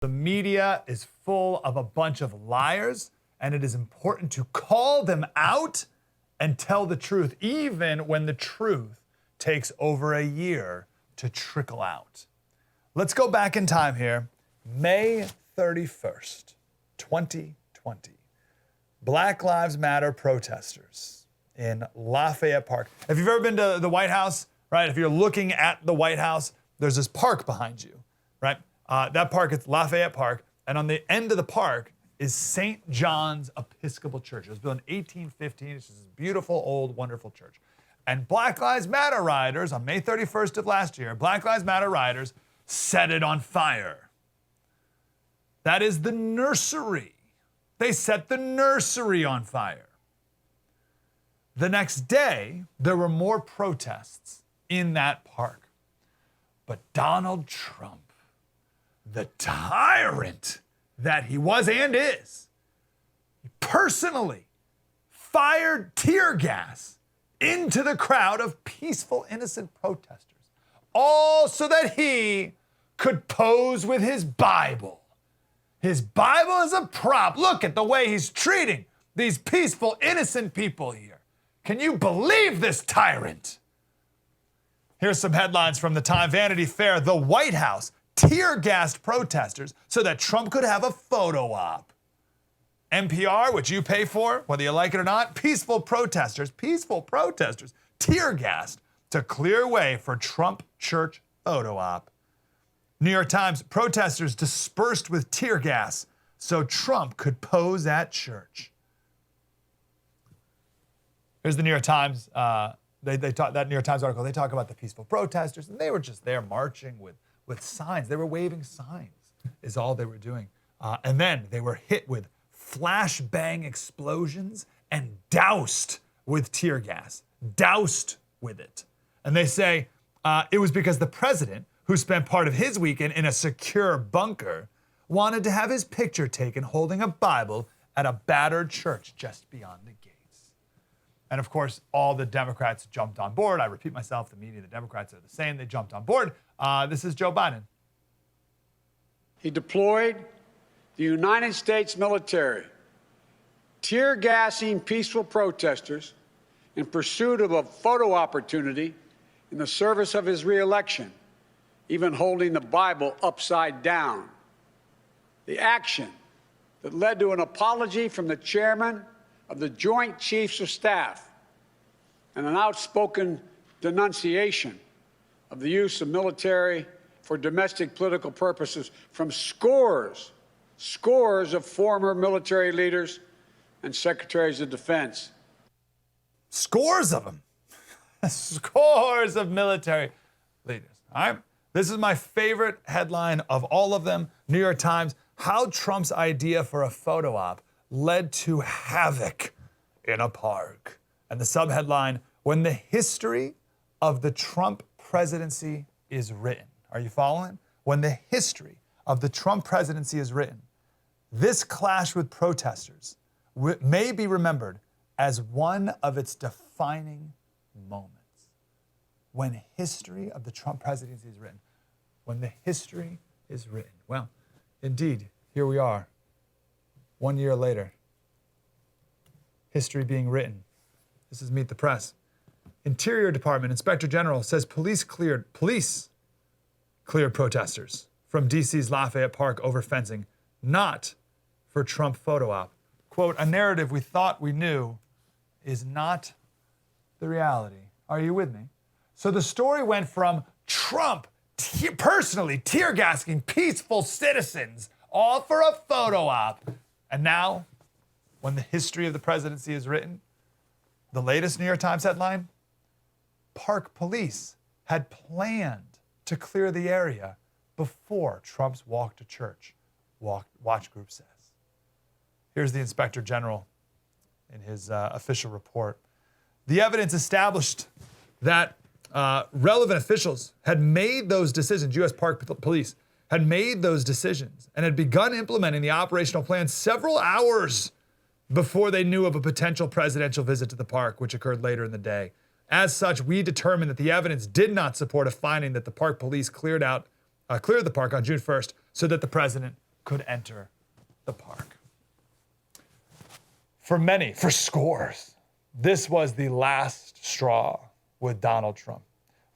The media is full of a bunch of liars, and it is important to call them out and tell the truth, even when the truth takes over a year to trickle out. Let's go back in time here. May 31st, 2020. Black Lives Matter protesters in Lafayette Park. If you've ever been to the White House, right? If you're looking at the White House, there's this park behind you, right? That park is Lafayette Park, and on the end of the park is St. John's Episcopal Church. It was built in 1815. It's just this beautiful, old, wonderful church. And Black Lives Matter rioters, on May 31st of last year, Black Lives Matter rioters set it on fire. That is the nursery. They set the nursery on fire. The next day, there were more protests in that park. But Donald Trump, the tyrant that he was and is, personally fired tear gas into the crowd of peaceful, innocent protesters, all so that he could pose with his Bible. His Bible is a prop. Look at the way he's treating these peaceful, innocent people here. Can you believe this tyrant? Here's some headlines from the Time Vanity Fair. The White House tear-gassed protesters so that Trump could have a photo op. NPR, which you pay for, whether you like it or not, peaceful protesters, tear-gassed to clear way for Trump church photo op. New York Times, protesters dispersed with tear gas so Trump could pose at church. Here's the New York Times. That New York Times article, they talk about the peaceful protesters, and they were just there marching with signs. They were waving signs, is all they were doing. And then they were hit with flashbang explosions and doused with tear gas, doused with it. And they say it was because the president, who spent part of his weekend in a secure bunker, wanted to have his picture taken holding a Bible at a battered church just beyond the gates. And of course, all the Democrats jumped on board. I repeat myself, the media, the Democrats are the same. They jumped on board. This is Joe Biden. He deployed the United States military, tear gassing peaceful protesters in pursuit of a photo opportunity in the service of his reelection, even holding the Bible upside down. The action that led to an apology from the chairman of the Joint Chiefs of Staff and an outspoken denunciation of the use of military for domestic political purposes from scores of former military leaders and secretaries of defense. Scores of them. Scores of military leaders. All right. This is my favorite headline of all of them. New York Times, how Trump's idea for a photo op led to havoc in a park. And the subheadline, when the history of the Trump presidency is written. Are you following? When the history of the Trump presidency is written, this clash with protesters may be remembered as one of its defining moments. When history of the Trump presidency is written. When the history is written. Well, indeed, here we are, 1 year later. History being written. This is Meet the Press. Interior Department Inspector General says police cleared protesters from D.C.'s Lafayette Park over fencing, not for Trump photo op. Quote, a narrative we thought we knew is not the reality. Are you with me? So the story went from Trump personally tear-gassing peaceful citizens all for a photo op. And now, when the history of the presidency is written, the latest New York Times headline, Park police had planned to clear the area before Trump's walk to church, watch group says. Here's the Inspector General in his official report. The evidence established that relevant officials had made those decisions, U.S. Park Police had made those decisions and had begun implementing the operational plan several hours before they knew of a potential presidential visit to the park, which occurred later in the day. As such, we determined that the evidence did not support a finding that the park police cleared the park on June 1st so that the president could enter the park. For many, for scores, this was the last straw with Donald Trump.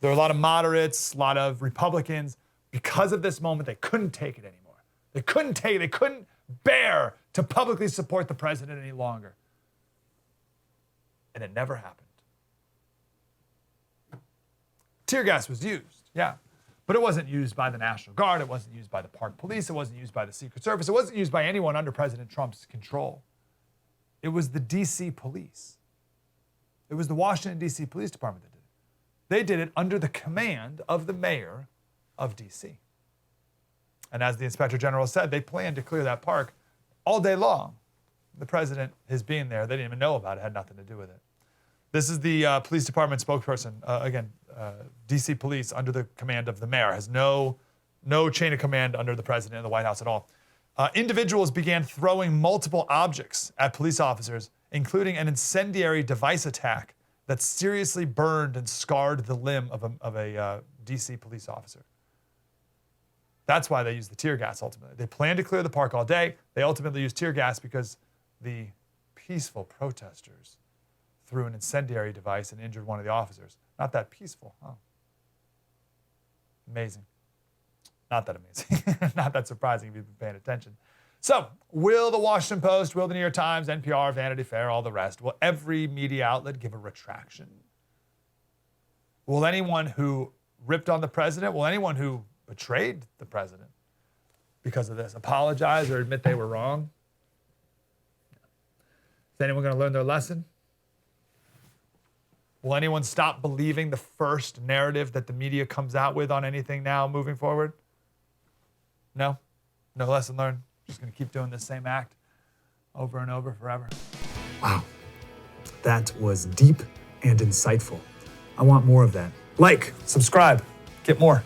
There were a lot of moderates, a lot of Republicans. Because of this moment, they couldn't take it anymore. They couldn't bear to publicly support the president any longer. And it never happened. Tear gas was used, yeah. But it wasn't used by the National Guard. It wasn't used by the Park Police. It wasn't used by the Secret Service. It wasn't used by anyone under President Trump's control. It was the D.C. police. It was the Washington, D.C. Police Department that did it. They did it under the command of the mayor of D.C. And as the Inspector General said, they planned to clear that park all day long. The president, his being there, they didn't even know about it, had nothing to do with it. This is the police department spokesperson. D.C. police under the command of the mayor, has no chain of command under the president and the White House at all. Individuals began throwing multiple objects at police officers, including an incendiary device attack that seriously burned and scarred the limb of a D.C. police officer. That's why they used the tear gas ultimately. They planned to clear the park all day. They ultimately used tear gas because the peaceful protesters threw an incendiary device and injured one of the officers. Not that peaceful, huh? Amazing. Not that amazing. Not that surprising if you've been paying attention. So, will the Washington Post, will the New York Times, NPR, Vanity Fair, all the rest, will every media outlet give a retraction? Will anyone who ripped on the president, will anyone who betrayed the president because of this apologize or admit they were wrong? Is anyone going to learn their lesson? Will anyone stop believing the first narrative that the media comes out with on anything now moving forward? No? No lesson learned? Just going to keep doing the same act over and over forever? Wow. That was deep and insightful. I want more of that. Like, subscribe, get more.